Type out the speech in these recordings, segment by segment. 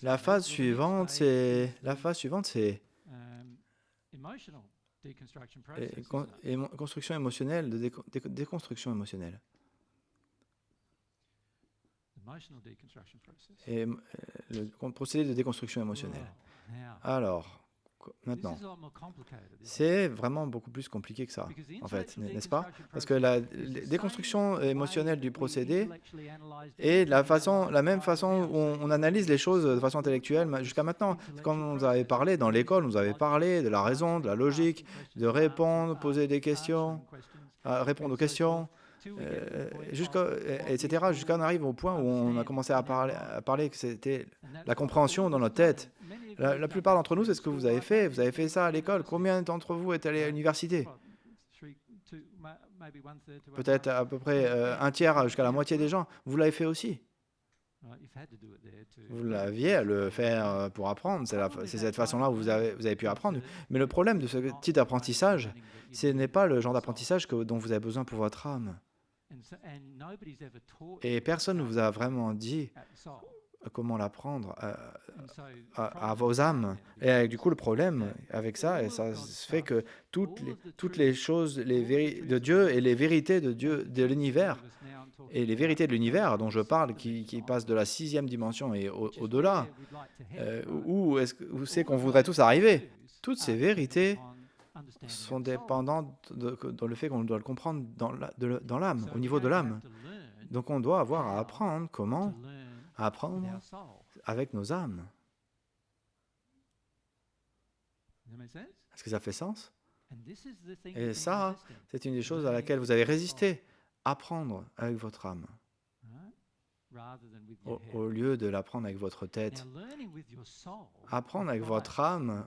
La phase suivante, c'est construction émotionnelle, déconstruction émotionnelle. Et le procédé de déconstruction émotionnelle. Alors, maintenant, c'est vraiment beaucoup plus compliqué que ça, en fait, n'est-ce pas? Parce que la déconstruction émotionnelle du procédé est la même façon où on analyse les choses de façon intellectuelle jusqu'à maintenant. Comme on nous avait parlé dans l'école, on nous avait parlé de la raison, de la logique, de répondre, poser des questions, répondre aux questions, etc. Jusqu'à on arrive au point où on a commencé à parler que c'était la compréhension dans notre tête. La plupart d'entre nous, c'est ce que vous avez fait. Vous avez fait ça à l'école. Combien d'entre vous êtes allés à l'université? Peut-être à peu près un tiers jusqu'à la moitié des gens. Vous l'avez fait aussi. Vous l'aviez à le faire pour apprendre. C'est cette façon-là où vous avez pu apprendre. Mais le problème de ce type d'apprentissage, ce n'est pas le genre d'apprentissage dont vous avez besoin pour votre âme. Et personne ne vous a vraiment dit comment l'apprendre à vos âmes. Et du coup, le problème avec ça, et ça se fait que toutes les choses de Dieu et les vérités de Dieu, de l'univers, et les vérités de l'univers dont je parle, qui passent de la 6e dimension et au-delà, où c'est qu'on voudrait tous arriver. Toutes ces vérités sont dépendantes dans le fait qu'on doit le comprendre dans l'âme, au niveau de l'âme. Donc on doit avoir à apprendre comment apprendre avec nos âmes. Est-ce que ça fait sens? Et ça, c'est une des choses à laquelle vous avez résisté. Apprendre avec votre âme. Au lieu de l'apprendre avec votre tête. Apprendre avec votre âme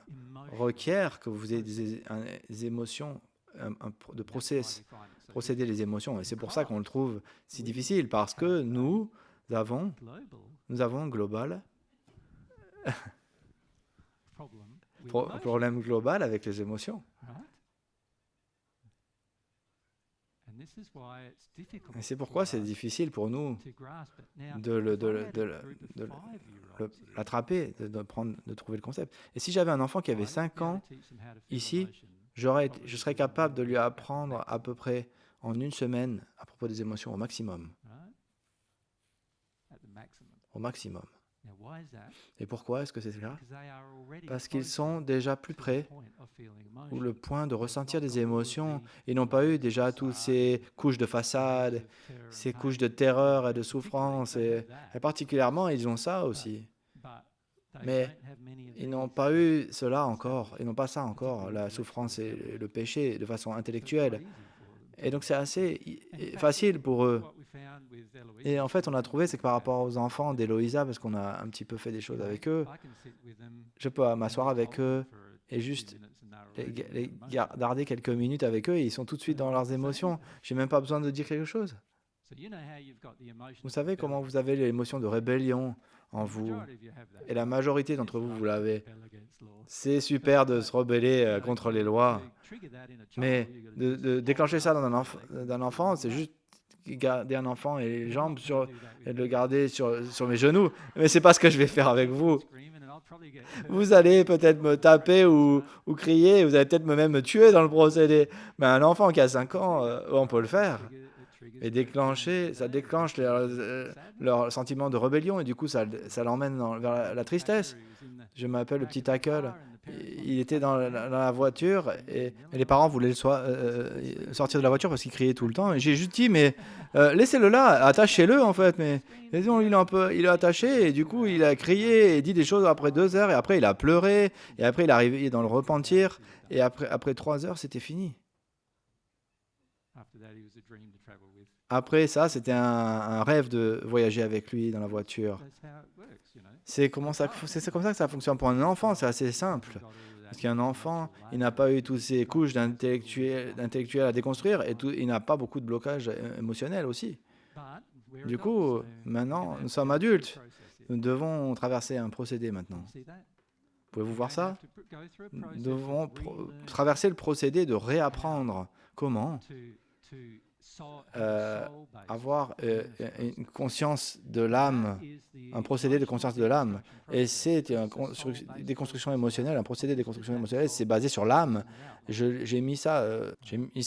requiert que vous ayez des émotions, de procéder les émotions. Et c'est pour ça qu'on le trouve si difficile, parce que nous avons global, problème global avec les émotions. Et c'est pourquoi c'est difficile pour nous de l'attraper, de trouver le concept. Et si j'avais un enfant qui avait 5 ans, ici, je serais capable de lui apprendre à peu près en 1 semaine à propos des émotions au maximum. Au maximum. Et pourquoi est-ce que c'est ça? Parce qu'ils sont déjà plus près, ou le point de ressentir des émotions. Ils n'ont pas eu déjà toutes ces couches de façade, ces couches de terreur et de souffrance. Et particulièrement, ils ont ça aussi. Mais ils n'ont pas eu cela encore. Ils n'ont pas ça encore, la souffrance et le péché, de façon intellectuelle. Et donc c'est assez facile pour eux. Et en fait, on a trouvé, c'est que par rapport aux enfants d'Eloïsa, parce qu'on a un petit peu fait des choses avec eux, je peux m'asseoir avec eux et juste les garder quelques minutes avec eux et ils sont tout de suite dans leurs émotions. J'ai même pas besoin de dire quelque chose. Vous savez comment vous avez l'émotion de rébellion en vous, et la majorité d'entre vous, vous l'avez. C'est super de se rebeller contre les lois, mais de déclencher ça dans d'un enfant, c'est juste garder un enfant et les jambes et le garder sur mes genoux. Mais c'est pas ce que je vais faire avec vous. Vous allez peut-être me taper ou crier, vous allez peut-être même me tuer dans le procédé. Mais un enfant qui a 5 ans, on peut le faire. Et ça déclenche leur sentiment de rébellion et du coup ça l'emmène vers la tristesse. Je m'appelle le petit tackle. Il était dans la voiture et les parents voulaient sortir de la voiture parce qu'il criait tout le temps. Et j'ai juste dit, mais laissez-le là, attachez-le en fait. Mais disons, il est attaché et du coup il a crié et dit des choses après 2 heures et après il a pleuré et après il est arrivé dans le repentir et après 3 heures c'était fini. Après ça, c'était un rêve de voyager avec lui dans la voiture. C'est comme ça que ça fonctionne pour un enfant, c'est assez simple. Parce qu'un enfant, il n'a pas eu toutes ces couches d'intellectuel à déconstruire et il n'a pas beaucoup de blocage émotionnel aussi. Du coup, maintenant, nous sommes adultes. Nous devons traverser un procédé maintenant. Pouvez-vous voir ça? Nous devons traverser le procédé de réapprendre comment avoir une conscience de l'âme, un procédé de conscience de l'âme. Et c'est des constructions émotionnelles, un procédé de construction émotionnelle, c'est basé sur l'âme. J'ai mis ça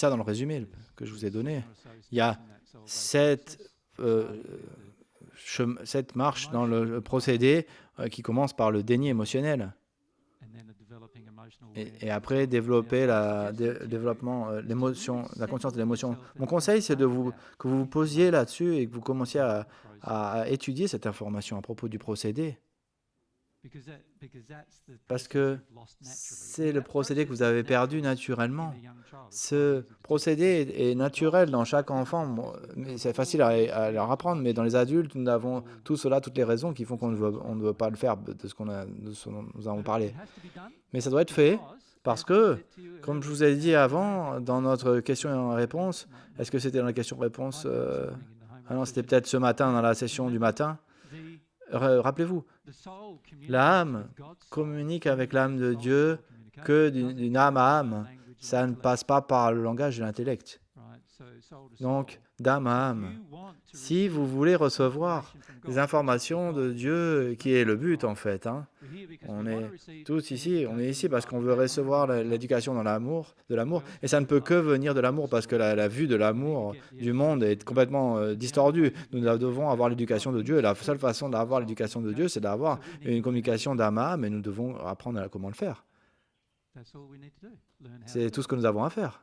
dans le résumé que je vous ai donné. Il y a 7 marches dans le procédé qui commence par le déni émotionnel. Et après, développer l'émotion, la conscience de l'émotion. Mon conseil, c'est que vous vous posiez là-dessus et que vous commenciez à étudier cette information à propos du procédé. Parce que c'est le procédé que vous avez perdu naturellement. Ce procédé est naturel dans chaque enfant, mais c'est facile à leur apprendre, mais dans les adultes, nous avons tout cela, toutes les raisons qui font qu'on ne veut pas le faire de ce dont nous avons parlé. Mais ça doit être fait parce que, comme je vous ai dit avant, dans notre question et réponse, est-ce que c'était dans la question-réponse Ah non, c'était peut-être ce matin, dans la session du matin. Rappelez-vous, l'âme communique avec l'âme de Dieu que d'une âme à âme. Ça ne passe pas par le langage de l'intellect. Donc, d'âme à âme. Si vous voulez recevoir des informations de Dieu, qui est le but en fait, on est tous ici, on est ici parce qu'on veut recevoir l'éducation dans l'amour, et ça ne peut que venir de l'amour parce que la vue de l'amour du monde est complètement distordue. Nous devons avoir l'éducation de Dieu et la seule façon d'avoir l'éducation de Dieu, c'est d'avoir une communication d'âme à âme et nous devons apprendre comment le faire. C'est tout ce que nous avons à faire,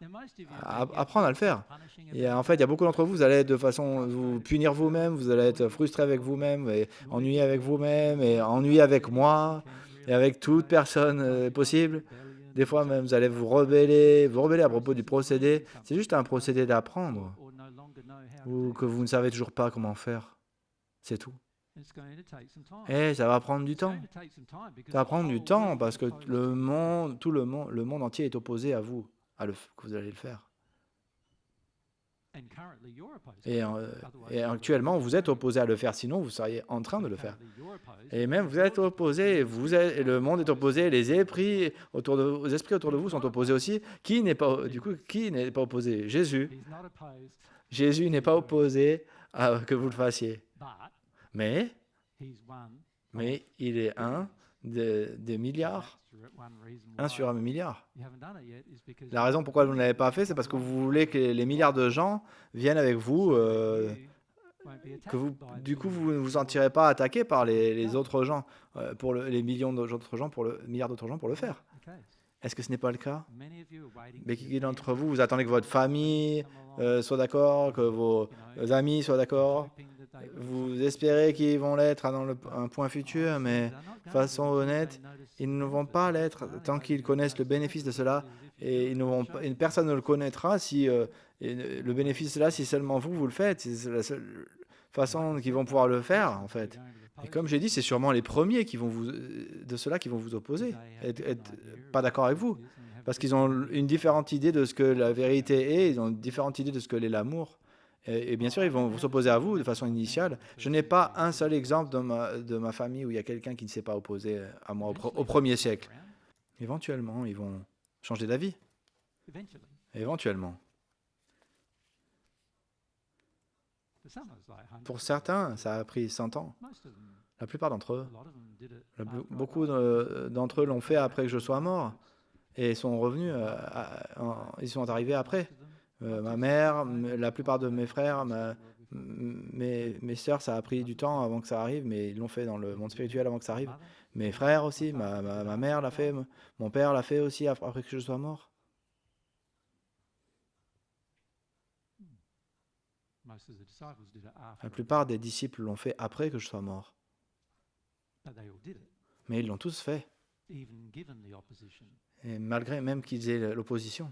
apprendre à le faire. Et en fait, il y a beaucoup d'entre vous, vous allez vous punir vous-même, vous allez être frustré avec vous-même, et ennuyé avec vous-même, et ennuyé avec moi, et avec toute personne possible. Des fois même, vous allez vous rebeller à propos du procédé. C'est juste un procédé d'apprendre, ou que vous ne savez toujours pas comment faire. C'est tout. Et ça va prendre du temps. Ça va prendre du temps parce que le monde entier est opposé à vous, que vous allez le faire. Et actuellement, vous êtes opposé à le faire, sinon vous seriez en train de le faire. Et même vous êtes opposé, le monde est opposé, les esprits autour de vous sont opposés aussi. Qui n'est pas opposé? Jésus. Jésus n'est pas opposé à que vous le fassiez. Mais il est un des milliards, 1 sur 1 milliard. La raison pourquoi vous ne l'avez pas fait, c'est parce que vous voulez que les milliards de gens viennent avec vous, du coup, vous ne vous sentirez pas attaqué par les autres gens, les millions d'autres gens, milliards d'autres gens pour le faire. Est-ce que ce n'est pas le cas? Mais qui d'entre vous, vous attendez que votre famille soit d'accord, que vos amis soient d'accord? Vous espérez qu'ils vont l'être dans un point futur, mais de façon honnête, ils ne vont pas l'être tant qu'ils connaissent le bénéfice de cela. Et personne ne le connaîtra si le bénéfice de cela, si seulement vous le faites. C'est la seule façon qu'ils vont pouvoir le faire, en fait. Et comme j'ai dit, c'est sûrement les premiers de ceux-là qui vont vous opposer, être pas d'accord avec vous. Parce qu'ils ont une différente idée de ce que la vérité est, ils ont une différente idée de ce que l'est l'amour. Et bien sûr, ils vont s'opposer à vous de façon initiale. Je n'ai pas un seul exemple de ma famille où il y a quelqu'un qui ne s'est pas opposé à moi au premier siècle. Éventuellement, ils vont changer d'avis. Éventuellement. Pour certains, ça a pris 100 ans. La plupart d'entre eux. Beaucoup d'entre eux l'ont fait après que je sois mort. Et sont revenus, ils sont arrivés après. Ma mère, la plupart de mes frères, mes sœurs, ça a pris du temps avant que ça arrive, mais ils l'ont fait dans le monde spirituel avant que ça arrive. Mes frères aussi, ma mère l'a fait, mon père l'a fait aussi après que je sois mort. La plupart des disciples l'ont fait après que je sois mort. Mais ils l'ont tous fait. Et malgré même qu'ils aient l'opposition.